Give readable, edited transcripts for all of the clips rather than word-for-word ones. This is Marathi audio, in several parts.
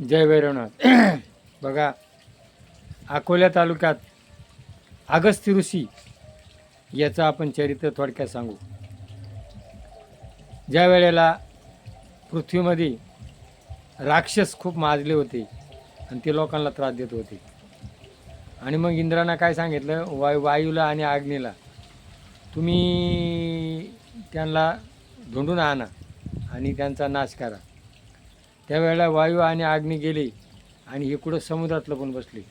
जय भैरवनाथ. बघा, अकोला तालुक्यात अगस्त्य ऋषी याचं आपण चरित्र थोडक्यात सांगू. ज्या वेळेला पृथ्वीमध्ये राक्षस खूप माजले होते आणि ते लोकांना त्रास देत होते, आणि मग इंद्रानं काय सांगितलं, वायूला आणि अग्नीला, तुम्ही त्यांना धुंडून आणा आणि त्यांचा नाश करा. त्यावेळेला वायू आणि अग्नी गेले आणि इकडं समुद्रात लपून बसले,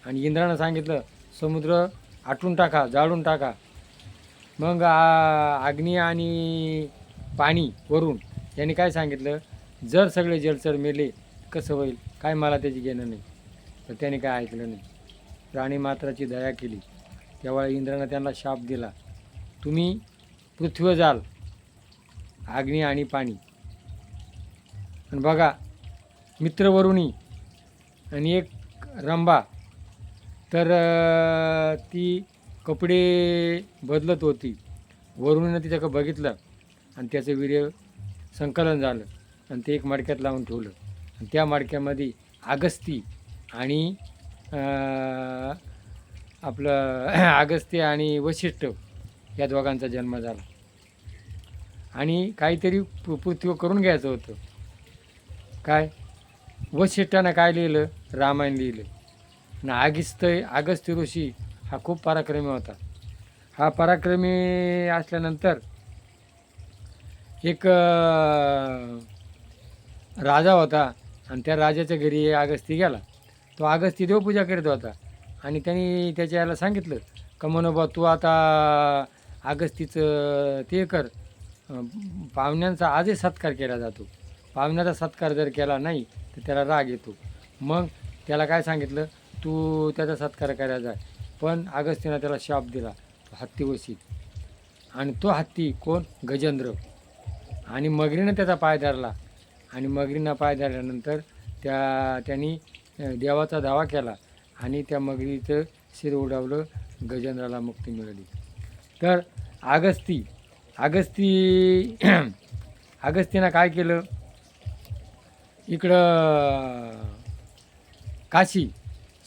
आणि इंद्रानं सांगितलं समुद्र आटून टाका, जाळून टाका. मग अग्नी आणि पाणी वरून यांनी काय सांगितलं, जर सगळे जलचर मेले कसं होईल, काय मला त्याची घेणं नाही. तर त्याने काय ऐकलं नाही, प्राणी मात्राची दया केली. तेव्हा इंद्रानं त्यांना शाप दिला, तुम्ही पृथ्वीवर जाल, अग्नी आणि पाणी. आणि बघा, मित्रवरुणी आणि एक रंभा, तर ती कपडे बदलत होती. वरुणीनं तिच्याकडे बघितलं आणि त्याचं वीर्य संकलन झालं आणि ते एक मडक्यात लावून ठेवलं. आणि त्या मडक्यामध्ये अगस्ती आणि आपलं अगस्त्य आणि वशिष्ठ या दोघांचा जन्म झाला. आणि काहीतरी पृथ्वी करून घ्यायचं होतं. काय, वशिष्ठानं काय लिहिलं, रामायण लिहिलं. आणि अगस्त्य ऋषी हा खूप पराक्रमी होता. हा पराक्रमी असल्यानंतर एक राजा होता, आणि त्या राजाच्या घरी अगस्ती गेला. तो अगस्ती देवपूजा करीत होता, आणि त्यांनी त्याच्या याला सांगितलं का मनोबा, तू आता अगस्तीचं ते कर, पाहुण्यांचा आजही सत्कार केला जातो. पाहुण्याचा सत्कार जर केला नाही तर त्याला राग येतो. मग त्याला काय सांगितलं, तू त्याचा सत्कार करायचा. पण अगस्तीनं त्याला शाप दिला, तो हत्ती वशीत. आणि तो हत्ती कोण, गजेंद्र. आणि मगरीनं त्याचा पाय धरला, आणि मगरीनं पाय धरल्यानंतर त्यांनी देवाचा दावा केला, आणि त्या मगरीचं शिर उडावलं, गजेंद्राला मुक्ती मिळाली. तर अगस्तीनं काय केलं, इकडं काशी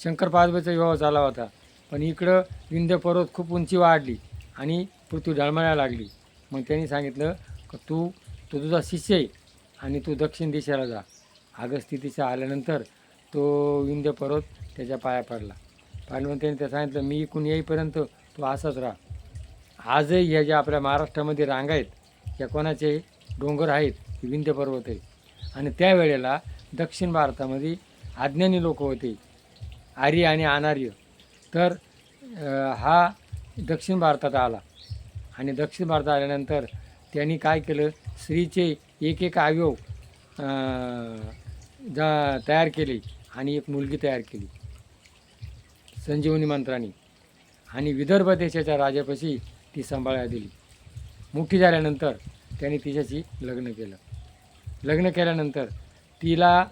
शंकर पार्वतीचा विवाह झाला होता, पण इकडं विंध्य पर्वत खूप उंची वाढली आणि पृथ्वी ढळमळायला लागली. मग त्यांनी सांगितलं की तू तुझा शिष्य आहे आणि तू दक्षिण दिशेला जा. अगस्ती दिशा आल्यानंतर तो विंध्य पर्वत त्याच्या पाया पडला. त्याने त्याला सांगितलं, मी इकडून येईपर्यंत तू असाच राहा. आजही ह्या ज्या आपल्या महाराष्ट्रामध्ये रांगा आहेत, या कोणाचे डोंगर आहेत, विंध्य पर्वत आहे. आणि त्यावेळेला दक्षिण भारतामध्ये अज्ञानी लोक होते, आर्य आणि अनार्य. तर हा दक्षिण भारतात आला, आणि दक्षिण भारतात आल्यानंतर त्यांनी काय केलं, स्त्रीचे एक एक अवयव तयार केले, आणि एक मुलगी तयार केली संजीवनी मंत्राने, आणि विदर्भ देशाच्या राजापाशी ती सांभाळायला दिली. मोठी झाल्यानंतर त्यांनी तिच्याशी लग्न केलं. लग्न केल्यानंतर तिला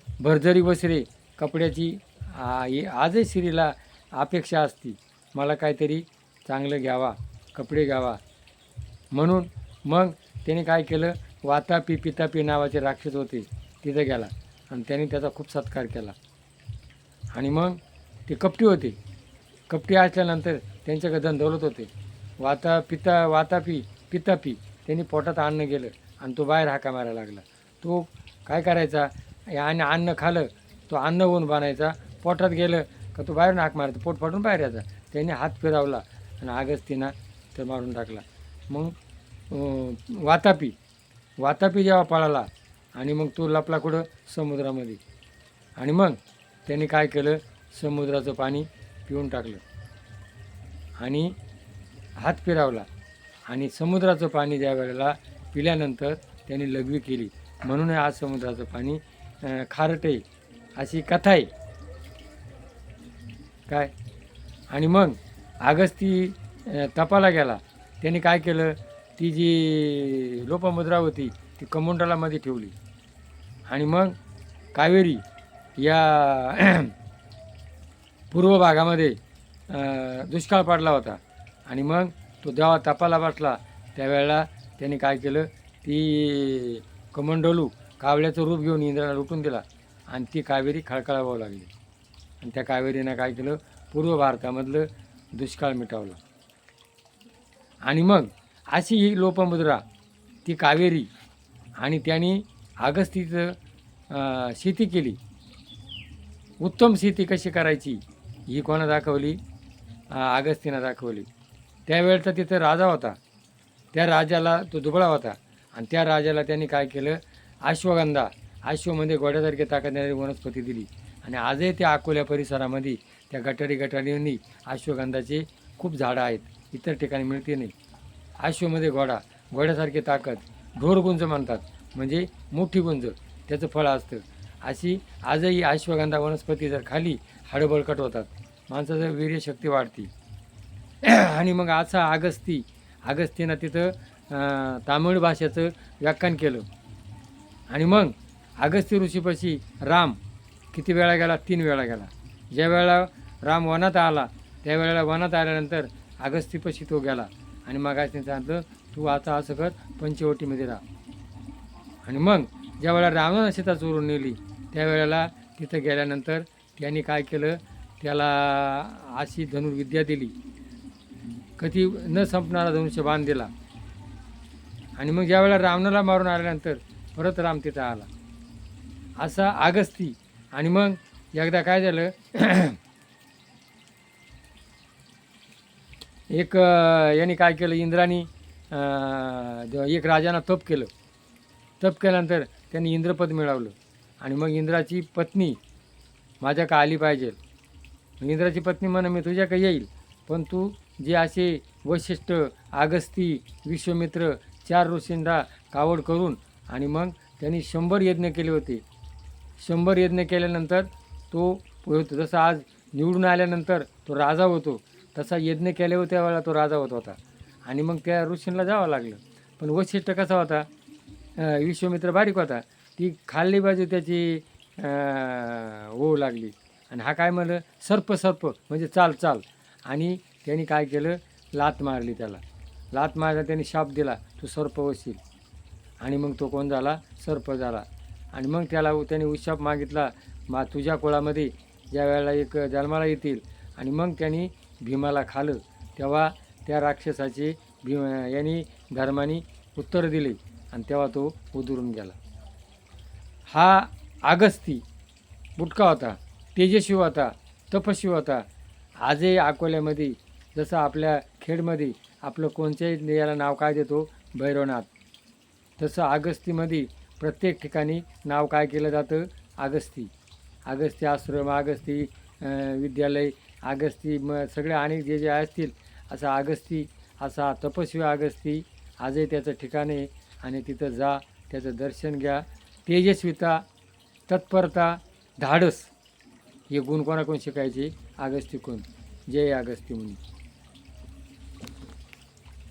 भरजरी वस्त्रे, कपड्याची आजही स्त्रीला अपेक्षा असती, मला काहीतरी चांगलं घ्यावा, कपडे घ्यावा. म्हणून मग त्याने काय केलं, वातापी पितापी नावाचे राक्षस होते, तिथं गेला, आणि त्याने त्याचा खूप सत्कार केला. आणि मग ते कपटी होते. कपटी असल्यानंतर त्यांच्याकडे धन दौलत होते. वातापी पितापी त्यांनी पोटात अन्न गेलं, आणि तो बाहेर हाका मारायला लागला. तो काय करायचा, आणि अन्न खाल्लं, तो अन्न होऊन बनायचा, पोटात गेलं का तो बाहेरून हाक मारायचा, पोट फाटून बाहेर यायचा. त्याने हात फिरवला आणि अगस्तीनं तर मारून टाकला. मग वातापी जेव्हा पळाला, आणि मग तो लपला कुठं, समुद्रामध्ये. आणि मग त्याने काय केलं, समुद्राचं पाणी पिऊन टाकलं, आणि हात फिरवला. आणि समुद्राचं पाणी ज्या वेळेला पिल्यानंतर त्यांनी लघवी केली, म्हणून आज समुद्राचं पाणी खारट आहे, अशी कथा आहे काय. आणि मग अगस्ती तपाला गेला. त्यांनी काय केलं, ती जी लोपमुद्रा होती ती कमंडलामध्ये ठेवली, आणि मग कावेरी या पूर्व भागामध्ये दुष्काळ पडला होता. आणि मग तो जेव्हा तपाला बसला त्यावेळेला त्यांनी काय केलं, ती कमंडलू कावळ्याचं रूप घेऊन इंद्राला लुटून दिला, आणि ती कावेरी खळखळावू लागली. आणि त्या कावेरीनं काय केलं, पूर्व भारतामधलं दुष्काळ मिटवलं. आणि मग अशी ही लोपमुद्रा ती कावेरी आणि त्यांनी अगस्तीचं शेती केली. उत्तम शेती कशी करायची ही कोणा दाखवली, अगस्तीनं दाखवली. त्यावेळचा तिथं राजा होता, त्या राजाला तो दुबळा होता आणि त्या राजाला त्यांनी काय केलं, अश्वगंधा, अश्वमध्ये घोड्यासारखी ताकद देणारी वनस्पती दिली. आणि आजही त्या अकोल्या परिसरामध्ये त्या गटारींनी अश्वगंधाचे खूप झाडं आहेत, इतर ठिकाणी मिळते नाही. अश्वमध्ये घोडा, घोड्यासारखी ताकद, ढोरगुंज म्हणतात, म्हणजे मोठी गुंज त्याचं फळ असतं. अशी आजही अश्वगंधा वनस्पती जर खाली हाडं बळकट होतात, माणसाचं वीर्यशक्ती वाढते. आणि मग असा अगस्तीनं तिथं तामिळ भाषेचं व्याख्यान केलं. आणि मग अगस्ती ऋषीपाशी राम किती वेळा गेला, 3 वेळा गेला. ज्या वेळेला राम वनात आला त्यावेळेला वनात आल्यानंतर अगस्तीपाशी तो गेला आणि मग अगस्तीने सांगितलं, तू आता असं कर, पंचवटीमध्ये राहा. आणि मग ज्या वेळेला रावणानं सीता चोरून नेली त्यावेळेला तिथं गेल्यानंतर त्यांनी काय केलं, त्याला अशी धनुर्विद्या दिली, कधी न संपणारा धनुष्य बाण दिला. आणि मग ज्या वेळेला रावणाला मारून आल्यानंतर परत राम तिथं आला. असा अगस्ती. आणि मग एकदा काय झालं, एक यांनी काय केलं, इंद्रानी एक राजानं तप केलं. तप केल्यानंतर त्यांनी इंद्रपद मिळवलं. आणि मग इंद्राची पत्नी माझ्या का आली पाहिजे. इंद्राची पत्नी म्हणे, मी तुझ्या का येईल, पण तू जे असे वैशिष्ट, अगस्ती, विश्वामित्र 4 ऋषींना कावड करून आणि मग त्यांनी 100 यज्ञ केले होते. 100 यज्ञ केल्यानंतर तो होतो. जसं आज निवडून आल्यानंतर तो राजा होतो, तसा यज्ञ केले होते त्यावेळेला तो राजा होत होता. आणि मग त्या ऋषींना जावं लागलं. पण वैशिष्ट कसा होता, विश्वामित्र बारीक होता, ती खाल्ली बाजू त्याची होऊ लागली. आणि हा काय म्हणलं, सर्प म्हणजे चाल. आणि त्यांनी काय केलं, लात मारली त्याला. लात मारला, त्यांनी शाप दिला, तू सर्प होशील. आणि मग तो कोण झाला, सर्प झाला. आणि मग त्यांनी उशाप मागितला, तुझ्या कुळामध्ये ज्या वेळेला एक जन्माला येतील. आणि मग त्यांनी भीमाला खाल्लं, तेव्हा त्या राक्षसाचे यांनी धर्माने उत्तर दिले आणि तेव्हा तो उतरून गेला. हा अगस्ती बुटका होता, तेजस्वी होता, तपस्वी होता. आजही अकोल्यामध्ये जसं आपल्या खेडमध्ये आपलं कोणत्याही याला नाव काय देतो, भैरवनाथ, तसं अगस्तीमध्ये प्रत्येक ठिकाणी नाव काय केलं जातं, अगस्ती आश्रम, अगस्ती विद्यालय, अगस्ती सगळे अनेक जे असतील, असा अगस्ती, असा तपस्वी अगस्ती आजही त्याचं ठिकाण आहे. आणि तिथं जा, त्याचं दर्शन घ्या. तेजस्विता, तत्परता, धाडस हे गुण कोणाकडून शिकायचे, अगस्तीकडून. जय अगस्ती मुनी.